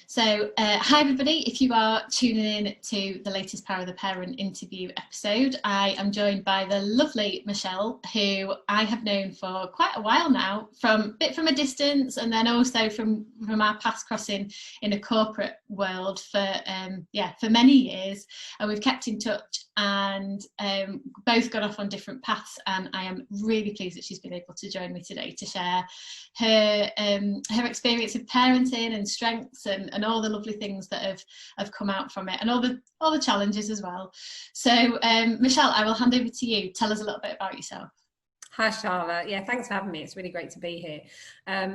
So, hi everybody, if you are tuning in to the latest Power of the Parent interview episode, I am joined by the lovely Michelle, who I have known for quite a while now, from a distance, and then also from our paths crossing in a corporate world for many years. And we've kept in touch and both got off on different paths, and I am really pleased that she's been able to join me today to share her experience of parenting and strengths and all the lovely things that have come out from it, and all the challenges as well. So Michelle, I will hand over to you. Tell us a little bit about yourself. Hi Charlotte, yeah, thanks for having me. It's really great to be here.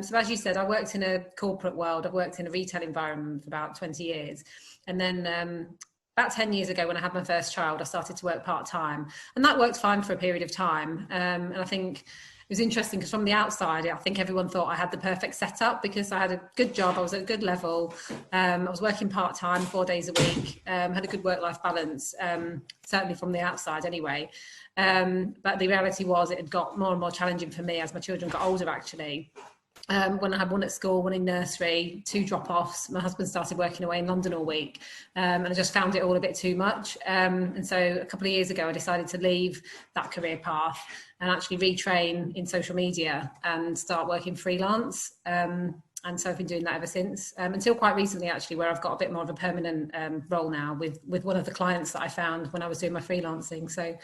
So as you said, I worked in a corporate world. I've worked in a retail environment for about 20 years, and then about 10 years ago when I had my first child, I started to work part-time, and that worked fine for a period of time. And I think it was interesting because from the outside, I think everyone thought I had the perfect setup because I had a good job, I was at a good level, I was working part-time 4 days a week, had a good work-life balance, certainly from the outside anyway. But the reality was it had got more and more challenging for me as my children got older, actually. When I had one at school, one in nursery, 2 drop-offs, my husband started working away in London all week, and I just found it all a bit too much. And so a couple of years ago, I decided to leave that career path and actually retrain in social media and start working freelance. And so I've been doing that ever since, until quite recently, actually, where I've got a bit more of a permanent role now with one of the clients that I found when I was doing my freelancing. So a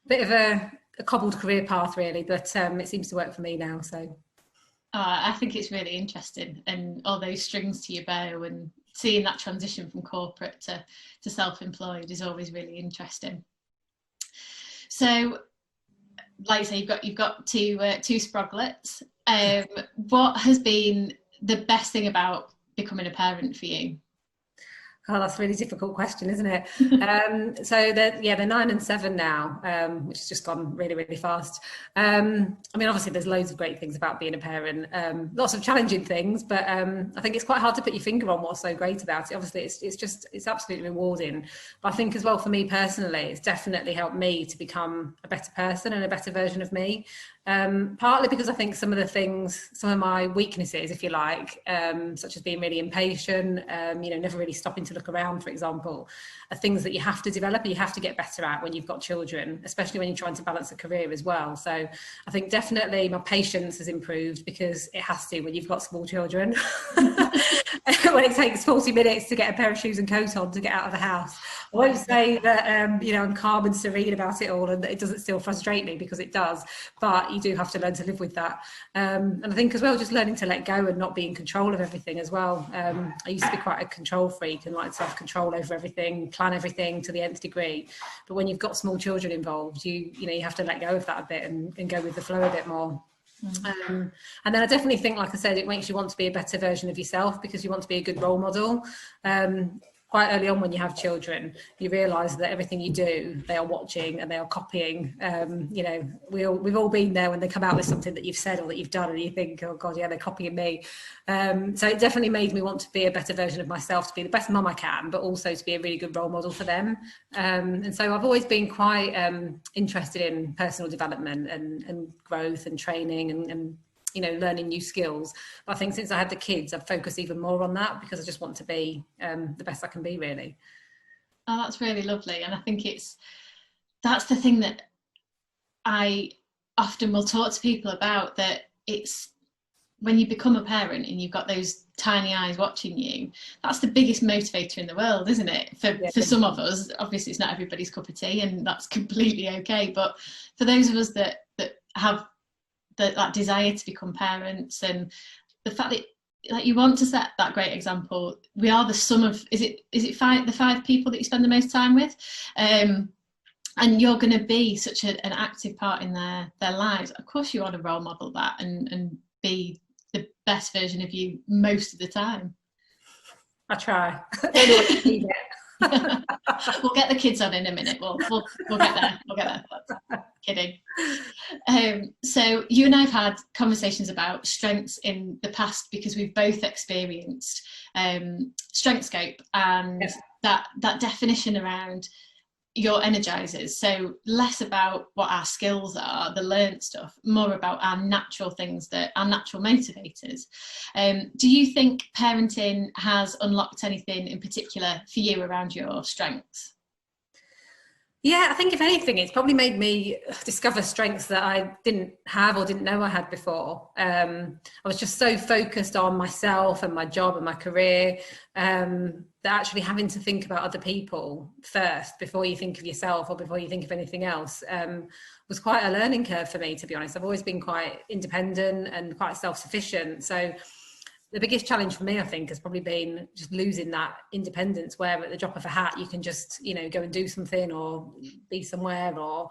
bit of a cobbled career path, really, but it seems to work for me now. So. I think it's really interesting, and all those strings to your bow, and seeing that transition from corporate to self-employed is always really interesting. So, like you say, you've got two sproglets. What has been the best thing about becoming a parent for you? Oh, that's a really difficult question, isn't it? So they're 9 and 7 now, which has just gone really, really fast. I mean, obviously there's loads of great things about being a parent, lots of challenging things, but I think it's quite hard to put your finger on what's so great about it. Obviously it's absolutely rewarding. But I think as well, for me personally, it's definitely helped me to become a better person and a better version of me. Partly because I think some of my weaknesses, if you like, such as being really impatient, never really stopping to look around, for example, are things that you have to develop and you have to get better at when you've got children, especially when you're trying to balance a career as well. So I think definitely my patience has improved, because it has to when you've got small children. When it takes 40 minutes to get a pair of shoes and coat on to get out of the house. I won't say that I'm calm and serene about it all and that it doesn't still frustrate me, because it does, but you do have to learn to live with that. And I think as well, just learning to let go and not be in control of everything as well. I used to be quite a control freak and like to have control over everything, plan everything to the nth degree. But when you've got small children involved, you have to let go of that a bit and go with the flow a bit more. And then I definitely think, like I said, it makes you want to be a better version of yourself, because you want to be a good role model. Quite early on when you have children, you realise that everything you do, they are watching and they are copying. We've all been there when they come out with something that you've said or that you've done, and you think, oh God, yeah, they're copying me. So it definitely made me want to be a better version of myself, to be the best mum I can, but also to be a really good role model for them. And so I've always been quite interested in personal development and growth and training and learning new skills. But I think since I had the kids, I've focused even more on that, because I just want to be the best I can be, really. Oh, that's really lovely. And I think that's the thing that I often will talk to people about, that it's when you become a parent and you've got those tiny eyes watching you, that's the biggest motivator in the world, isn't it? For some of us, obviously it's not everybody's cup of tea, and that's completely okay. But for those of us that have that desire to become parents, and the fact that you want to set that great example. We are the sum of, is it the 5 people that you spend the most time with, and you're going to be such an active part in their lives. Of course you want to role model that and be the best version of you most of the time. I try. I don't know what you need yet. We'll get the kids on in a minute. We'll get there. We'll get there. Kidding. So you and I have had conversations about strengths in the past, because we've both experienced strength scope and that definition around your energizers. So less about what our skills are, the learned stuff, more about our natural things, that our natural motivators. Do you think parenting has unlocked anything in particular for you around your strengths? Yeah, I think if anything, it's probably made me discover strengths that I didn't have or didn't know I had before. I was just so focused on myself and my job and my career, that actually having to think about other people first before you think of yourself or before you think of anything else, was quite a learning curve for me, to be honest. I've always been quite independent and quite self-sufficient. So the biggest challenge for me, I think, has probably been just losing that independence, where at the drop of a hat you can just, go and do something or be somewhere, or,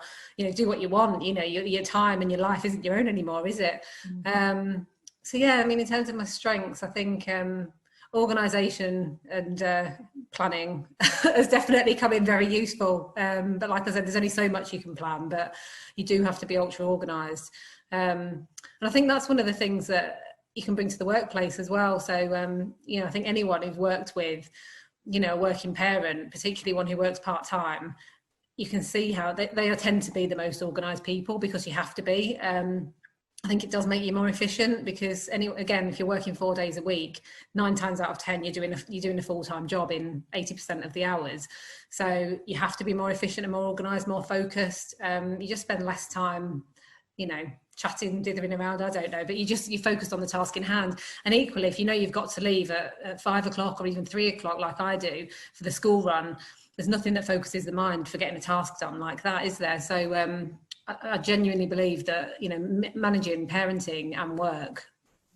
do what you want. Your time and your life isn't your own anymore, is it? So yeah, I mean, in terms of my strengths, I think organisation and planning has definitely come in very useful. But like I said, there's only so much you can plan, but you do have to be ultra organised. And I think that's one of the things that you can bring to the workplace as well. So, I think anyone who's worked with, a working parent, particularly one who works part-time, you can see how they tend to be the most organised people, because you have to be. I think it does make you more efficient, because again, if you're working 4 days a week, 9 times out of 10, you're doing a full-time job in 80% of the hours. So you have to be more efficient and more organised, more focused. You just spend less time, chatting, dithering around, I don't know, but you focused on the task in hand. And equally, if you've got to leave at 5 o'clock or even 3 o'clock, like I do, for the school run, there's nothing that focuses the mind for getting a task done like that, is there? So I genuinely believe that, managing parenting and work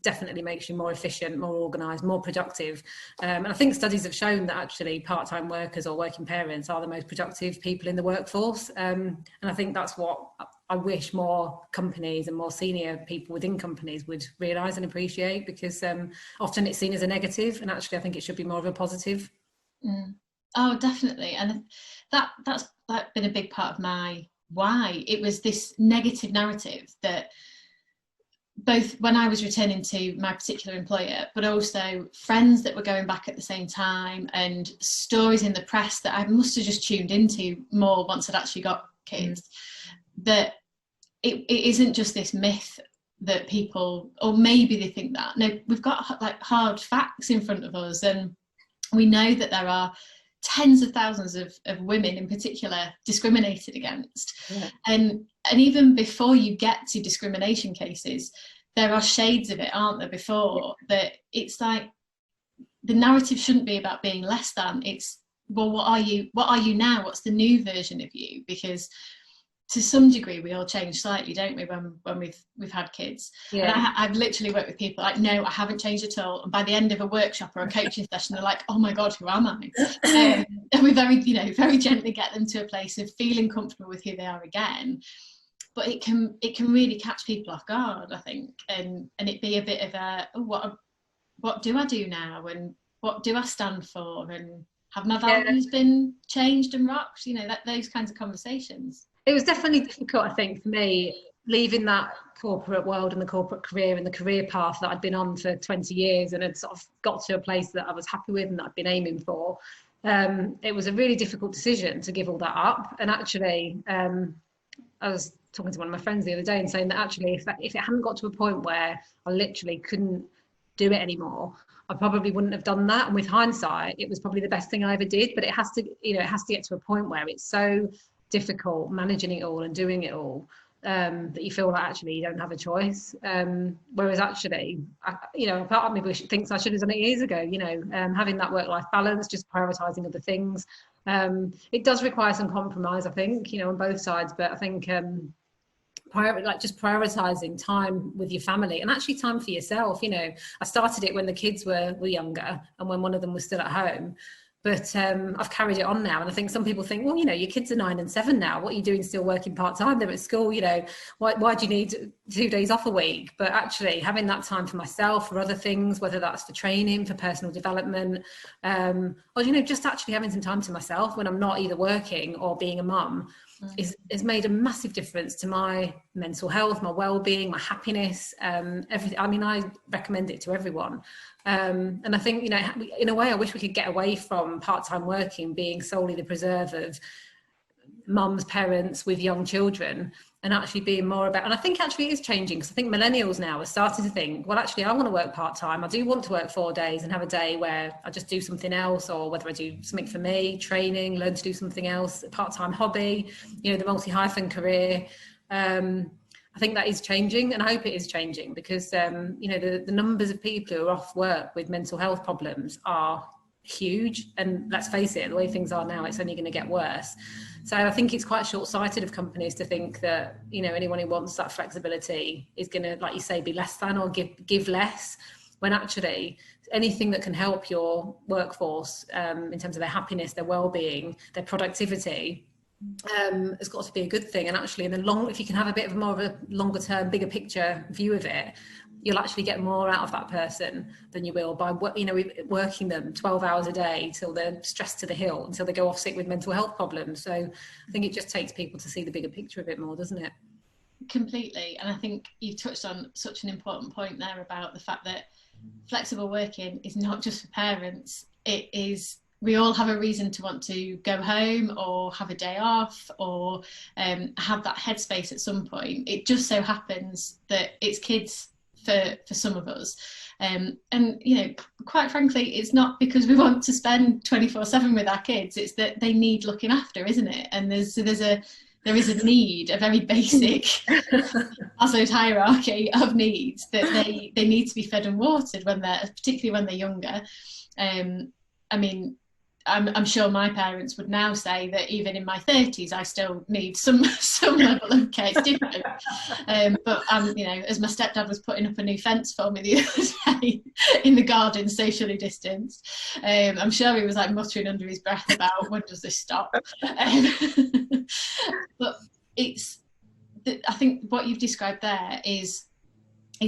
definitely makes you more efficient, more organised, more productive. And I think studies have shown that actually part-time workers or working parents are the most productive people in the workforce. And I think that's what I wish more companies and more senior people within companies would realise and appreciate, because often it's seen as a negative, and actually I think it should be more of a positive. Oh, definitely. And that's been a big part of my why. It was this negative narrative that both when I was returning to my particular employer, but also friends that were going back at the same time, and stories in the press that I must have just tuned into more once I'd actually got kids, that it isn't just this myth that people, or maybe they think that. No, we've got like hard facts in front of us, and we know that there are tens of thousands of women in particular discriminated against. Yeah. And even before you get to discrimination cases, there are shades of it, aren't there, before that? It's like the narrative shouldn't be about being less than. It's, well, what are you now? What's the new version of you? Because to some degree we all change slightly, don't we, when we've had kids? Yeah. And I've literally worked with people like, no, I haven't changed at all, and by the end of a workshop or a coaching session they're like, oh my god, who am I? And we very gently get them to a place of feeling comfortable with who they are again. But it can really catch people off guard, I think, and it be a bit of a, oh, what do I do now, and what do I stand for, and have my values been changed and rocked? Those kinds of conversations. It was definitely difficult, I think, for me, leaving that corporate world and the corporate career and the career path that I'd been on for 20 years and had sort of got to a place that I was happy with and that I'd been aiming for. It was a really difficult decision to give all that up. And actually, I was talking to one of my friends the other day and saying that actually, if it hadn't got to a point where I literally couldn't do it anymore, I probably wouldn't have done that. And with hindsight, it was probably the best thing I ever did. But it has to get to a point where it's so difficult managing it all and doing it all, that you feel like actually you don't have a choice. Whereas actually, part of me thinks I should have done it years ago. Having that work-life balance, just prioritising other things. It does require some compromise, I think, on both sides. But I think just prioritising time with your family and actually time for yourself. I started it when the kids were younger and when one of them was still at home. But I've carried it on now. And I think some people think, well, your kids are 9 and 7 now. What are you doing still working part-time? They're at school, why do you need 2 days off a week? But actually having that time for myself, for other things, whether that's for training, for personal development, or, just actually having some time to myself when I'm not either working or being a mum, has made a massive difference to my mental health, my well-being, my happiness, everything. I mean, I recommend it to everyone. And I think, in a way, I wish we could get away from part-time working being solely the preserve of mums, parents with young children, and actually being more about, and I think actually it is changing, because I think millennials now are starting to think, well, actually I want to work part-time. I do want to work 4 days and have a day where I just do something else, or whether I do something for me, training, learn to do something else, a part-time hobby, you know, the multi-hyphen career. I think that is changing, and I hope it is changing, because you know, the numbers of people who are off work with mental health problems are huge, and let's face it, the way things are now, it's only going to get worse. So I think it's quite short-sighted of companies to think that, you know, anyone who wants that flexibility is going to, like you say, be less than or give less, when actually anything that can help your workforce in terms of their happiness, their well-being, their productivity, has got to be a good thing. And actually, in the long, if you can have a bit of more of a longer term, bigger picture view of it, you'll actually get more out of that person than you will by, you know, working them 12 hours a day till they're stressed to the hilt, until they go off sick with mental health problems. So I think it just takes people to see the bigger picture a bit more, doesn't it? Completely. And I think you've touched on such an important point there about the fact that flexible working is not just for parents. It is, we all have a reason to want to go home or have a day off, or have that headspace at some point. It just so happens that it's kids for some of us, and you know, quite frankly, it's not because we want to spend 24/7 with our kids. It's that they need looking after, isn't it? And there is a need, a very basic Maslow's hierarchy of needs, that they need to be fed and watered when particularly when they're younger. I mean, I'm sure my parents would now say that even in my 30s, I still need some level of care. It's different. But you know, as my stepdad was putting up a new fence for me the other day in the garden, socially distanced, I'm sure he was like muttering under his breath about, when does this stop? But I think what you've described there is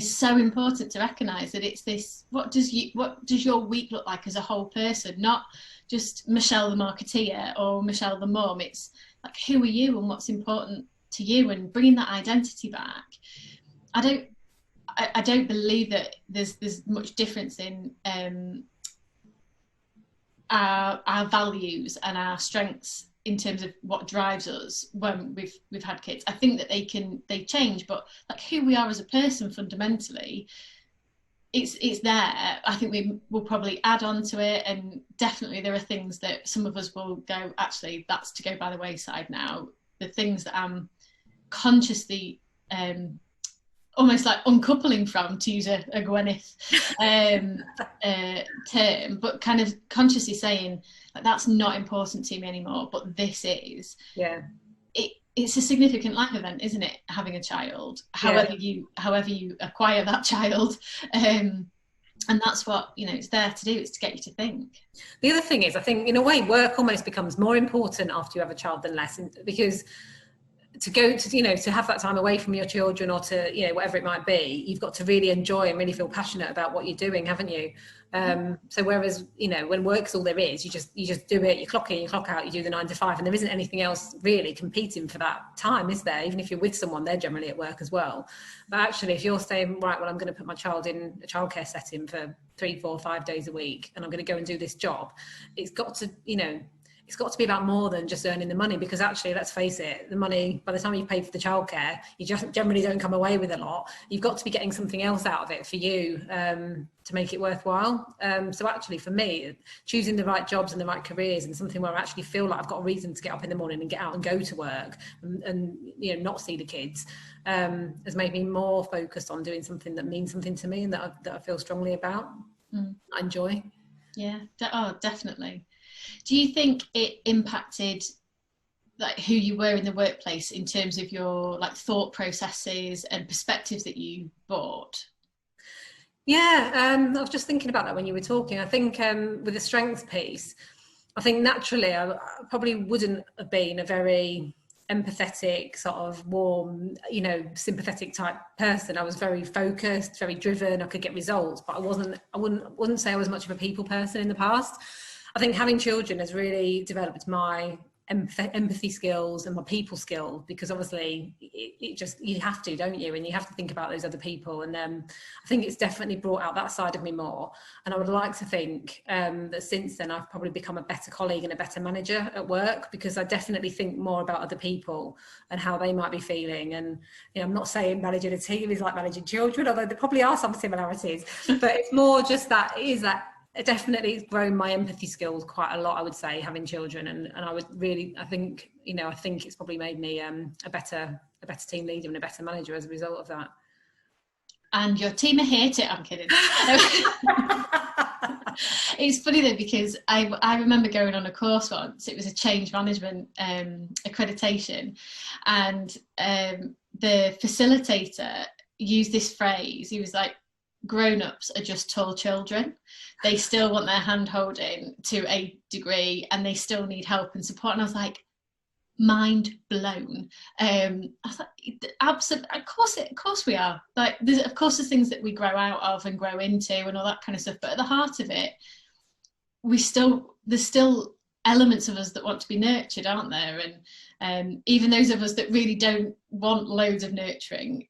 so important to recognise, that it's this, what does your week look like as a whole person, not just Michelle the marketeer or Michelle the mum. It's like, who are you and what's important to you, and bringing that identity back. I don't believe that there's much difference in our values and our strengths in terms of what drives us when we've had kids. I think that they change, but like who we are as a person fundamentally, it's there. I think we will probably add on to it, and definitely there are things that some of us will go, actually that's to go by the wayside now. The things that I'm consciously almost like uncoupling from, to use a Gwyneth term, but kind of consciously saying, like, that's not important to me anymore, but this is. Yeah. It's a significant life event, isn't it, having a child, however you acquire that child, and that's what, you know, it's there to do. It's to get you to think. The other thing is, I think in a way work almost becomes more important after you have a child than less, because to go to, you know, to have that time away from your children, or to, you know, whatever it might be, you've got to really enjoy and really feel passionate about what you're doing, haven't you? So whereas, you know, when work's all there is, you just do it, you clock in, you clock out, you do the 9 to 5, and there isn't anything else really competing for that time, is there? Even if you're with someone, they're generally at work as well. But actually, if you're saying, right, well, I'm going to put my child in a childcare setting for 3, 4, 5 days a week, and I'm going to go and do this job, it's got to, you know, it's got to be about more than just earning the money, because actually, let's face it, the money, by the time you've paid for the childcare, you just generally don't come away with a lot. You've got to be getting something else out of it for you to make it worthwhile. So actually, for me, choosing the right jobs and the right careers, and something where I actually feel like I've got a reason to get up in the morning and get out and go to work, and you know, not see the kids, has made me more focused on doing something that means something to me and that I feel strongly about. I enjoy. Yeah. Oh, definitely. Do you think it impacted like who you were in the workplace in terms of your like thought processes and perspectives that you brought? Yeah, I was just thinking about that when you were talking. I think with the strengths piece, I think naturally I probably wouldn't have been a very empathetic, sort of warm, you know, sympathetic type person. I was very focused, very driven. I could get results, but I wouldn't say I was much of a people person in the past. I think having children has really developed my empathy skills and my people skills, because obviously it just, you have to, don't you, and you have to think about those other people. And I think it's definitely brought out that side of me more, and I would like to think that since then I've probably become a better colleague and a better manager at work, because I definitely think more about other people and how they might be feeling. And I'm not saying managing a team is like managing children, although there probably are some similarities, but it's more just that it definitely has grown my empathy skills quite a lot, I would say, having children. And I would really, I think it's probably made me a better team leader and a better manager as a result of that. And your team are here to, I'm kidding. It's funny though, because I remember going on a course once. It was a change management accreditation, and the facilitator used this phrase. He was like, grown-ups are just tall children. They still want their hand holding to a degree, and they still need help and support. And I was like, mind blown. I was like, absolutely, of course we are. Like, of course there's things that we grow out of and grow into and all that kind of stuff, but at the heart of it, there's still elements of us that want to be nurtured, aren't there? And even those of us that really don't want loads of nurturing,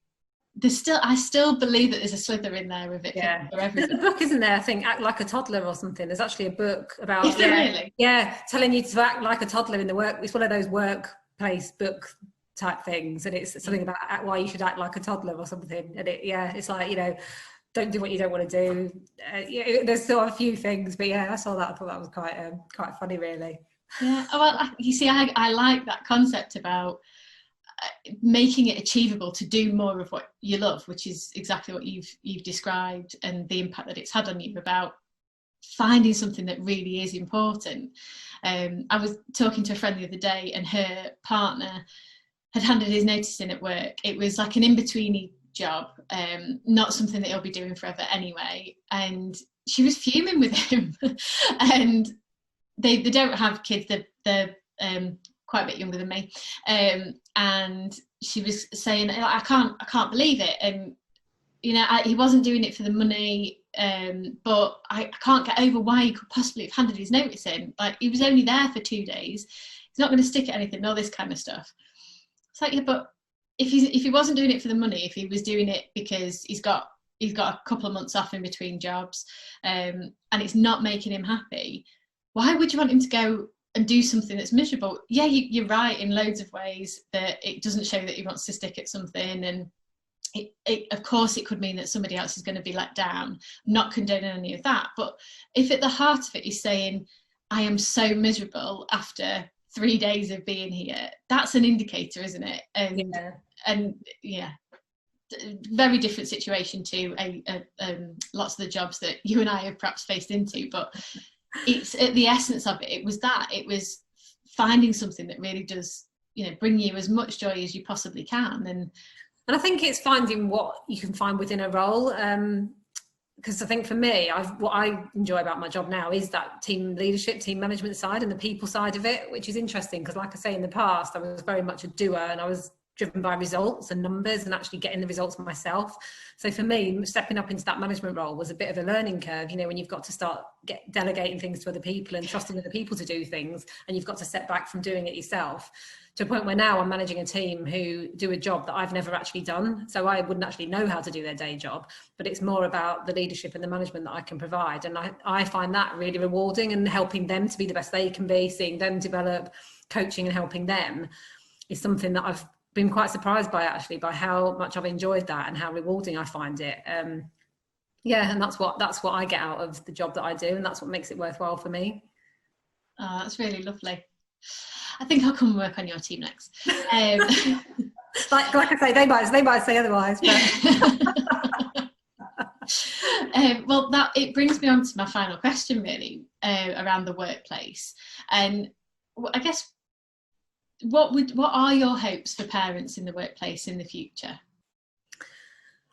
I still believe that there's a slither in there of it for everyone. There's a book, isn't there? I think Act Like a Toddler or something. There's actually a book about really? telling you to act like a toddler in the work. It's one of those workplace book type things, and it's something about why you should act like a toddler or something. And it's like, don't do what you don't want to do. There's still a few things, but I saw that. I thought that was quite funny, really. Yeah. Well, you see, I like that concept about making it achievable to do more of what you love, which is exactly what you've described, and the impact that it's had on you, about finding something that really is important. I was talking to a friend the other day, and her partner had handed his notice in at work. It was like an in-betweeny job, not something that he'll be doing forever anyway, and she was fuming with him. And they don't have kids. They're quite a bit younger than me, and she was saying, I can't believe it, and he wasn't doing it for the money, but I can't get over why he could possibly have handed his notice in. Like, he was only there for 2 days, he's not going to stick at anything, all this kind of stuff. It's like, but if he wasn't doing it for the money, if he was doing it because he's got a couple of months off in between jobs, and it's not making him happy, why would you want him to go and do something that's miserable? Yeah, you're right in loads of ways, that it doesn't show that he wants to stick at something, and it of course it could mean that somebody else is going to be let down. I'm not condoning any of that, but if at the heart of it he's saying, I am so miserable after 3 days of being here, that's an indicator, isn't it? And very different situation to lots of the jobs that you and I have perhaps faced into, but it's at the essence of it. It was finding something that really does, bring you as much joy as you possibly can. And I think it's finding what you can find within a role. Because I think for me, what I enjoy about my job now is that team leadership, team management side, and the people side of it, which is interesting, because like I say, in the past, I was very much a doer, and I was driven by results and numbers and actually getting the results myself. So for me, stepping up into that management role was a bit of a learning curve, when you've got to start delegating things to other people and trusting other people to do things, and you've got to step back from doing it yourself, to a point where now I'm managing a team who do a job that I've never actually done. So I wouldn't actually know how to do their day job, but it's more about the leadership and the management that I can provide. And I find that really rewarding, and helping them to be the best they can be, seeing them develop, coaching and helping them, is something that I've been quite surprised by, actually, by how much I've enjoyed that and how rewarding I find it. And that's what I get out of the job that I do, and that's what makes it worthwhile for me. Oh, that's really lovely. I think I'll come and work on your team next. Like I say, they might say otherwise, but well, it brings me on to my final question, really, around the workplace. And I guess, what are your hopes for parents in the workplace in the future?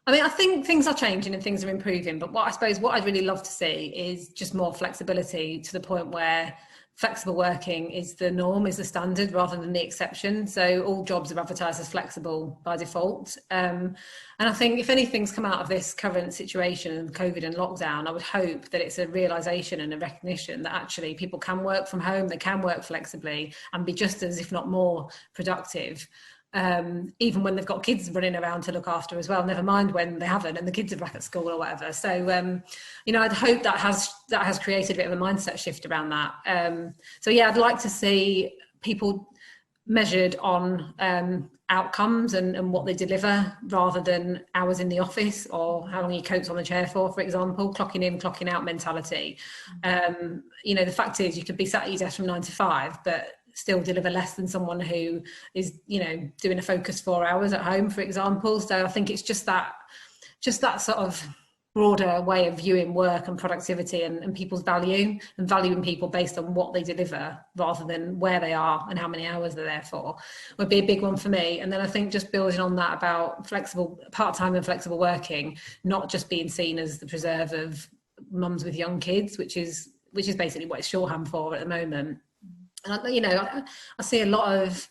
I mean, I think things are changing and things are improving, but what I'd really love to see is just more flexibility, to the point where flexible working is the norm, is the standard rather than the exception. So all jobs are advertised as flexible by default. And I think if anything's come out of this current situation and COVID and lockdown, I would hope that it's a realisation and a recognition that actually people can work from home, they can work flexibly and be just as, if not more, productive. Even when they've got kids running around to look after as well, never mind when they haven't and the kids are back at school or whatever. So, you know, I'd hope that has created a bit of a mindset shift around that. So yeah, I'd like to see people measured on outcomes and what they deliver, rather than hours in the office or how long your coat's on the chair for example, clocking in, clocking out mentality. You know, the fact is you could be sat at your desk from 9 to 5, but still deliver less than someone who is, you know, doing a focused 4 hours at home, for example. So I think it's just that sort of broader way of viewing work and productivity and people's value, and valuing people based on what they deliver rather than where they are and how many hours they're there for, would be a big one for me. And then I think just building on that about flexible part-time and flexible working, not just being seen as the preserve of mums with young kids, which is basically what it's shorthand for at the moment. And you know, I see a lot of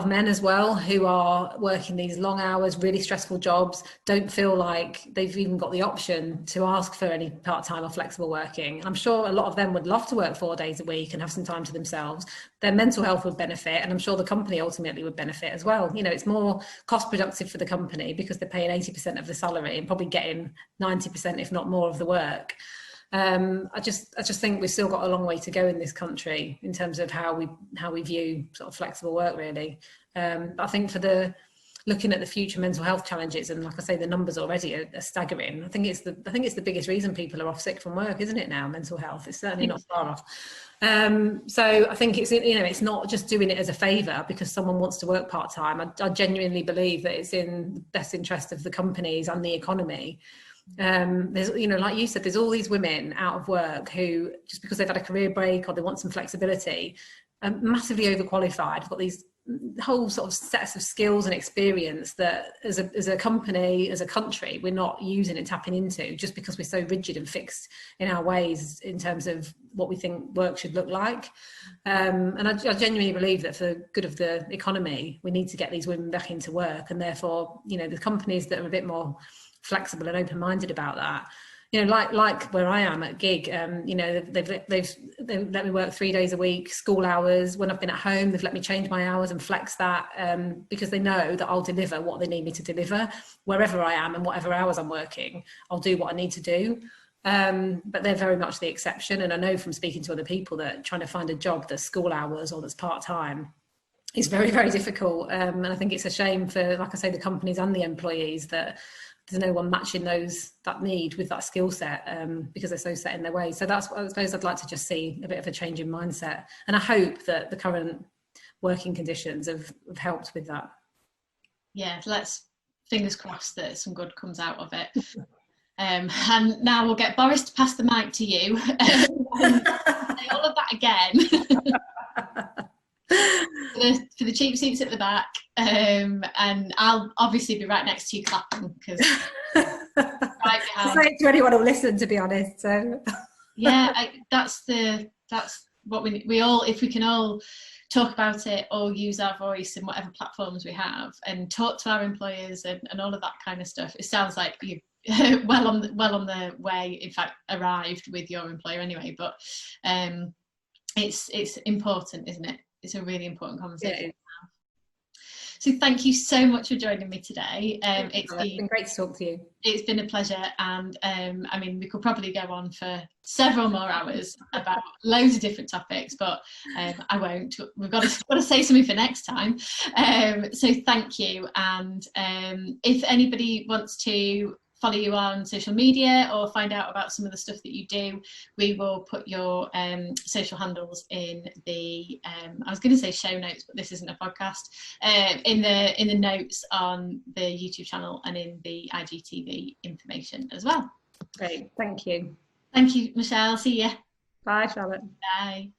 men as well who are working these long hours, really stressful jobs, don't feel like they've even got the option to ask for any part-time or flexible working. And I'm sure a lot of them would love to work 4 days a week and have some time to themselves. Their mental health would benefit, and I'm sure the company ultimately would benefit as well. You know, it's more cost productive for the company because they're paying 80% of the salary and probably getting 90%, if not more, of the work. I just think we've still got a long way to go in this country in terms of how we view sort of flexible work, really. But I think looking at the future mental health challenges, and like I say, the numbers already are staggering. I think it's the biggest reason people are off sick from work, isn't it now? Mental health is certainly not far off. So I think it's, you know, it's not just doing it as a favour because someone wants to work part-time. I genuinely believe that it's in the best interest of the companies and the economy. There's, you know, like you said, there's all these women out of work who, just because they've had a career break or they want some flexibility, are massively overqualified, have got these whole sort of sets of skills and experience that as a company, as a country, we're not using and tapping into, just because we're so rigid and fixed in our ways in terms of what we think work should look like. And I genuinely believe that for the good of the economy, we need to get these women back into work, and therefore, you know, the companies that are a bit more flexible and open-minded about that, you know, like where I am at Gig, you know, they've let me work 3 days a week, school hours. When I've been at home, they've let me change my hours and flex that, because they know that I'll deliver what they need me to deliver wherever I am, and whatever hours I'm working, I'll do what I need to do. But they're very much the exception, and I know from speaking to other people that trying to find a job that's school hours or that's part-time is very, very difficult. And I think it's a shame for, like I say, the companies and the employees that there's no one matching that need with that skill set, because they're so set in their ways. So that's what I suppose I'd like to just see, a bit of a change in mindset. And I hope that the current working conditions have helped with that. Yeah, let's fingers crossed that some good comes out of it. And now we'll get Boris to pass the mic to you and say all of that again. For the cheap seats at the back, and I'll obviously be right next to you clapping, because right I'll say it to anyone who'll listen, to be honest. So yeah, that's what we all, if we can all talk about it or use our voice in whatever platforms we have and talk to our employers and all of that kind of stuff. It sounds like you well on the way, in fact arrived with your employer anyway, but it's important, isn't it? It's a really important conversation. Yeah. So thank you so much for joining me today. It's been great to talk to you. It's been a pleasure, and I mean, we could probably go on for several more hours about loads of different topics, but I won't. We've got to say something for next time. So thank you, and if anybody wants to follow you on social media or find out about some of the stuff that you do, we will put your social handles in the I was going to say show notes, but this isn't a podcast, in the notes on the YouTube channel and in the IGTV information as well. Great, thank you. Thank you, Michelle. See ya. Bye, Charlotte. Bye.